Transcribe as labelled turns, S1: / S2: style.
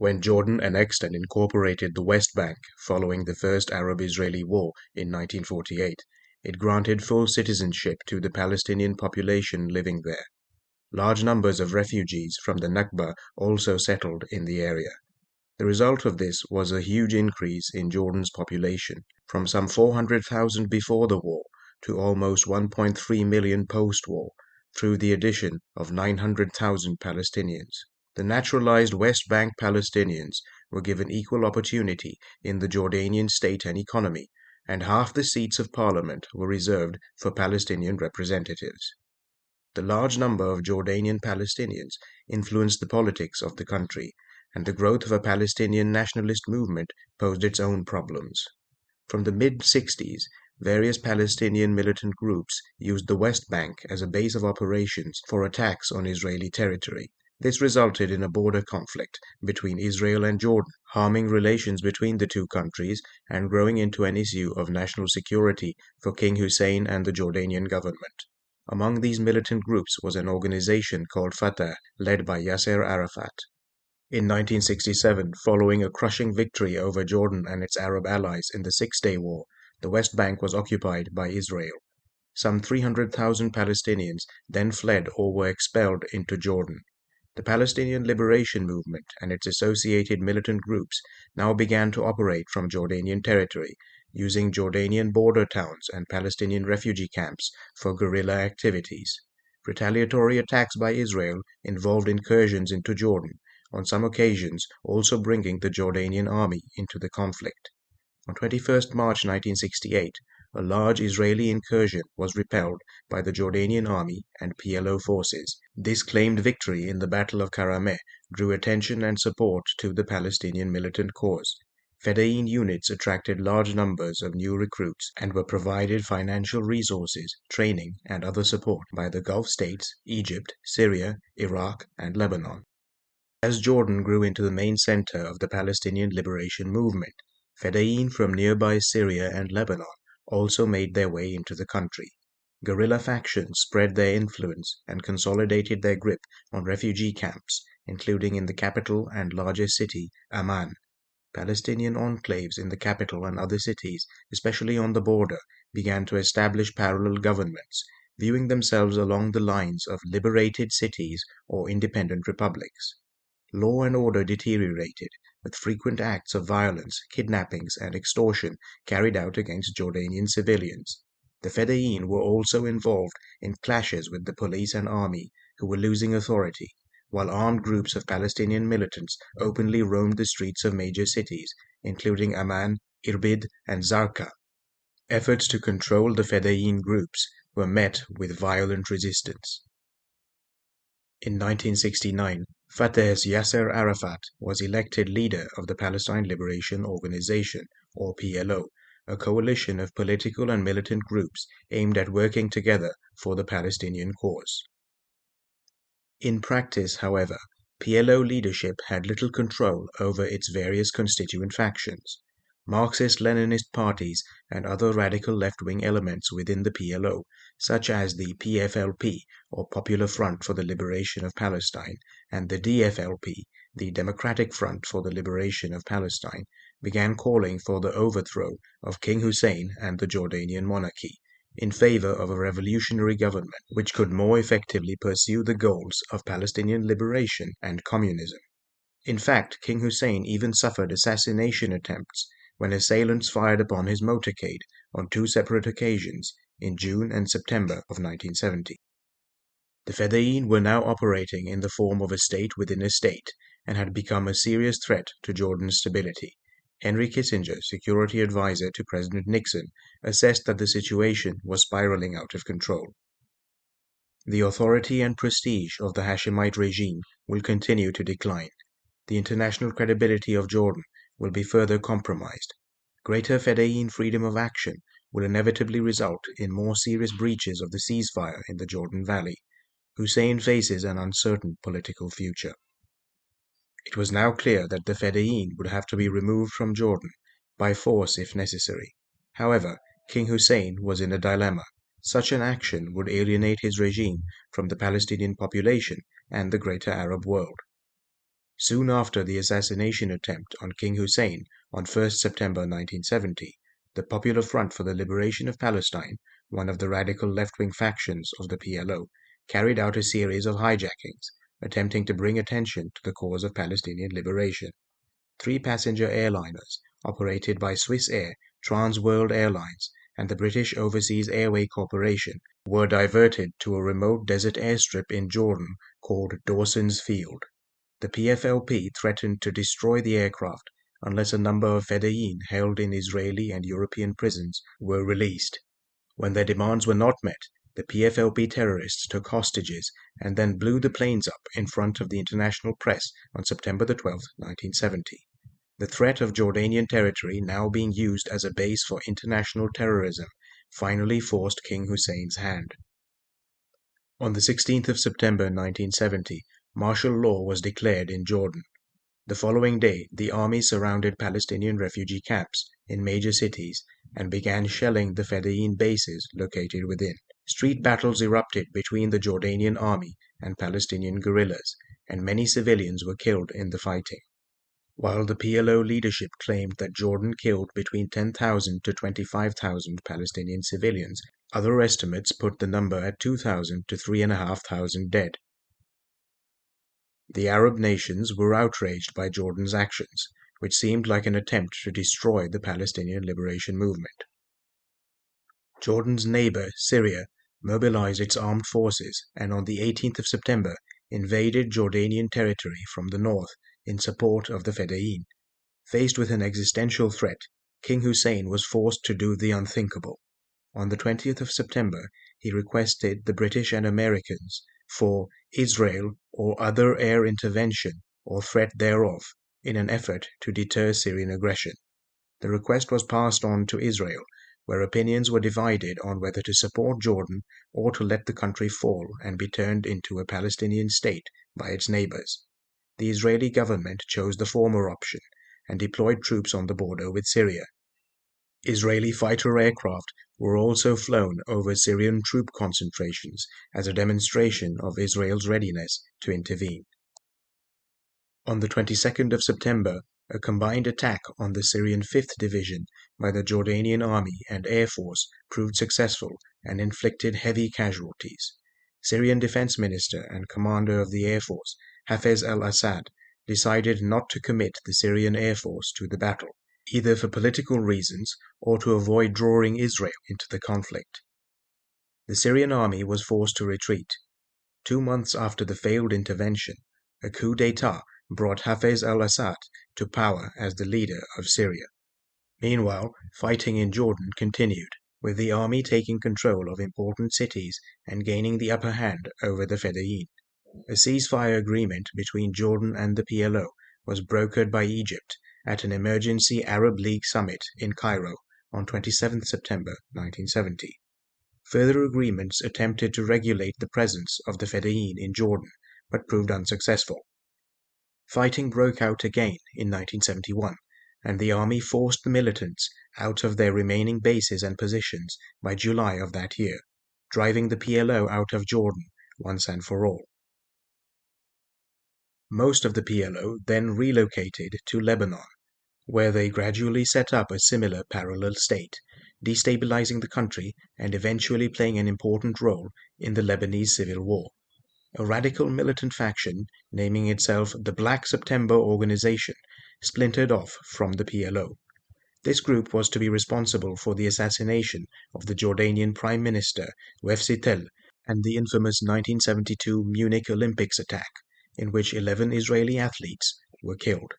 S1: When Jordan annexed and incorporated the West Bank following the First Arab-Israeli War in 1948, it granted full citizenship to the Palestinian population living there. Large numbers of refugees from the Nakba also settled in the area. The result of this was a huge increase in Jordan's population, from some 400,000 before the war to almost 1.3 million post-war, through the addition of 900,000 Palestinians. The naturalized West Bank Palestinians were given equal opportunity in the Jordanian state and economy, and half the seats of parliament were reserved for Palestinian representatives. The large number of Jordanian Palestinians influenced the politics of the country, and the growth of a Palestinian nationalist movement posed its own problems. From the mid-60s, various Palestinian militant groups used the West Bank as a base of operations for attacks on Israeli territory. This resulted in a border conflict between Israel and Jordan, harming relations between the two countries and growing into an issue of national security for King Hussein and the Jordanian government. Among these militant groups was an organization called Fatah, led by Yasser Arafat. In 1967, following a crushing victory over Jordan and its Arab allies in the Six-Day War, the West Bank was occupied by Israel. Some 300,000 Palestinians then fled or were expelled into Jordan. The Palestinian Liberation Movement and its associated militant groups now began to operate from Jordanian territory, using Jordanian border towns and Palestinian refugee camps for guerrilla activities. Retaliatory attacks by Israel involved incursions into Jordan, on some occasions also bringing the Jordanian army into the conflict. On 21 March 1968, a large Israeli incursion was repelled by the Jordanian army and PLO forces. This claimed victory in the Battle of Karameh drew attention and support to the Palestinian militant cause. Fedayeen units attracted large numbers of new recruits and were provided financial resources, training, and other support by the Gulf states, Egypt, Syria, Iraq, and Lebanon. As Jordan grew into the main center of the Palestinian Liberation Movement, Fedayeen from nearby Syria and Lebanon also made their way into the country. Guerrilla factions spread their influence and consolidated their grip on refugee camps, including in the capital and largest city, Amman. Palestinian enclaves in the capital and other cities, especially on the border, began to establish parallel governments, viewing themselves along the lines of liberated cities or independent republics. Law and order deteriorated, with frequent acts of violence, kidnappings, and extortion carried out against Jordanian civilians. The Fedayeen were also involved in clashes with the police and army, who were losing authority, while armed groups of Palestinian militants openly roamed the streets of major cities, including Amman, Irbid, and Zarqa. Efforts to control the Fedayeen groups were met with violent resistance. In 1969, Fatah's Yasser Arafat was elected leader of the Palestine Liberation Organization, or PLO, a coalition of political and militant groups aimed at working together for the Palestinian cause. In practice, however, PLO leadership had little control over its various constituent factions. Marxist-Leninist parties and other radical left-wing elements within the PLO, such as the PFLP, or Popular Front for the Liberation of Palestine, and the DFLP, the Democratic Front for the Liberation of Palestine, began calling for the overthrow of King Hussein and the Jordanian monarchy, in favor of a revolutionary government which could more effectively pursue the goals of Palestinian liberation and communism. In fact, King Hussein even suffered assassination attempts when assailants fired upon his motorcade on two separate occasions in June and September of 1970. The Fedayeen were now operating in the form of a state within a state and had become a serious threat to Jordan's stability. Henry Kissinger, security advisor to President Nixon, assessed that the situation was spiraling out of control. The authority and prestige of the Hashemite regime will continue to decline. The international credibility of Jordan will be further compromised. Greater Fedayeen freedom of action will inevitably result in more serious breaches of the ceasefire in the Jordan Valley. Hussein faces an uncertain political future. It was now clear that the Fedayeen would have to be removed from Jordan, by force if necessary. However, King Hussein was in a dilemma. Such an action would alienate his regime from the Palestinian population and the greater Arab world. Soon after the assassination attempt on King Hussein on 1st September 1970, the Popular Front for the Liberation of Palestine, one of the radical left-wing factions of the PLO, carried out a series of hijackings, attempting to bring attention to the cause of Palestinian liberation. 3 passenger airliners, operated by Swiss Air, Trans World Airlines, and the British Overseas Airway Corporation, were diverted to a remote desert airstrip in Jordan called Dawson's Field. The PFLP threatened to destroy the aircraft unless a number of Fedayeen held in Israeli and European prisons were released. When their demands were not met, the PFLP terrorists took hostages and then blew the planes up in front of the international press on September 12, 1970. The threat of Jordanian territory now being used as a base for international terrorism finally forced King Hussein's hand. On the 16th of September 1970, martial law was declared in Jordan. The following day, the army surrounded Palestinian refugee camps in major cities and began shelling the Fedayeen bases located within. Street battles erupted between the Jordanian army and Palestinian guerrillas, and many civilians were killed in the fighting. While the PLO leadership claimed that Jordan killed between 10,000 to 25,000 Palestinian civilians, other estimates put the number at 2,000 to 3,500 dead. The Arab nations were outraged by Jordan's actions, which seemed like an attempt to destroy the Palestinian liberation movement. Jordan's neighbor, Syria, mobilized its armed forces and on the 18th of September invaded Jordanian territory from the north in support of the Fedayeen. Faced with an existential threat, King Hussein was forced to do the unthinkable. On the 20th of September, he requested the British and Americans for Israel or other air intervention or threat thereof in an effort to deter Syrian aggression. The request was passed on to Israel, where opinions were divided on whether to support Jordan or to let the country fall and be turned into a Palestinian state by its neighbors. The Israeli government chose the former option and deployed troops on the border with Syria. Israeli fighter aircraft were also flown over Syrian troop concentrations as a demonstration of Israel's readiness to intervene. On the 22nd of September, a combined attack on the Syrian 5th Division by the Jordanian Army and Air Force proved successful and inflicted heavy casualties. Syrian Defense Minister and Commander of the Air Force, Hafez al-Assad, decided not to commit the Syrian Air Force to the battle, either for political reasons or to avoid drawing Israel into the conflict. The Syrian army was forced to retreat. 2 months after the failed intervention, a coup d'état brought Hafez al-Assad to power as the leader of Syria. Meanwhile, fighting in Jordan continued, with the army taking control of important cities and gaining the upper hand over the Fedayeen. A ceasefire agreement between Jordan and the PLO was brokered by Egypt at an emergency Arab League summit in Cairo on 27 September 1970. Further agreements attempted to regulate the presence of the Fedayeen in Jordan, but proved unsuccessful. Fighting broke out again in 1971, and the army forced the militants out of their remaining bases and positions by July of that year, driving the PLO out of Jordan once and for all. Most of the PLO then relocated to Lebanon, where they gradually set up a similar parallel state, destabilizing the country and eventually playing an important role in the Lebanese Civil War. A radical militant faction, naming itself the Black September Organization, splintered off from the PLO. This group was to be responsible for the assassination of the Jordanian Prime Minister Wefsi Tel and the infamous 1972 Munich Olympics attack, in which 11 Israeli athletes were killed.